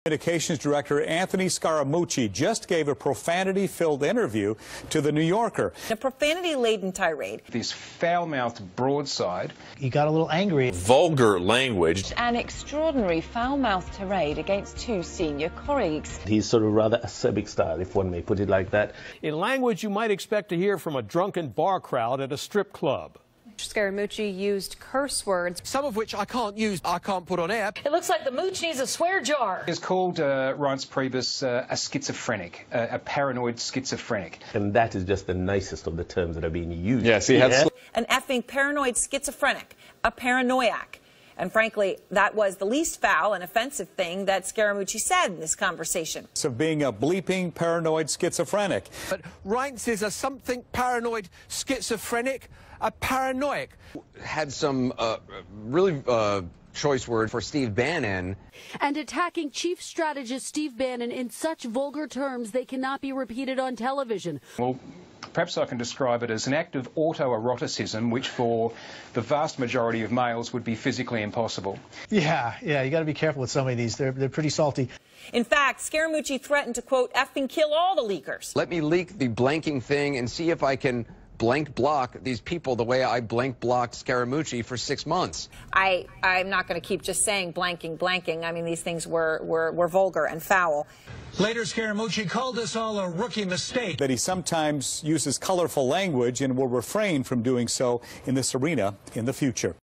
Communications Director Anthony Scaramucci just gave a profanity-filled interview to The New Yorker. A profanity-laden tirade. This foul-mouthed broadside. He got a little angry. Vulgar language. An extraordinary foul-mouthed tirade against two senior colleagues. He's sort of rather acerbic style, if one may put it like that. In language you might expect to hear from a drunken bar crowd at a strip club. Scaramucci used curse words, some of which I can't use, I can't put on air. It looks like the mooch needs a swear jar. He's called Rant's Priebus a schizophrenic, a paranoid schizophrenic. And that is just the nicest of the terms that are being used. Yes, he had An effing paranoid schizophrenic, a paranoiac. And frankly, that was the least foul and offensive thing that Scaramucci said in this conversation. Of being a bleeping paranoid schizophrenic. But Rant is a something paranoid schizophrenic, a paranoiac. Had some really choice word for Steve Bannon. And attacking chief strategist Steve Bannon in such vulgar terms they cannot be repeated on television. Well, perhaps I can describe it as an act of autoeroticism, which for the vast majority of males would be physically impossible. Yeah, you got to be careful with some of these. They're pretty salty. In fact, Scaramucci threatened to, quote, effing kill all the leakers. Let me leak the blanking thing and see if I can blank block these people the way I blank blocked Scaramucci for 6 months. I'm not going to keep just saying blanking. I mean, these things were vulgar and foul. Later, Scaramucci called this all a rookie mistake. That he sometimes uses colorful language and will refrain from doing so in this arena in the future.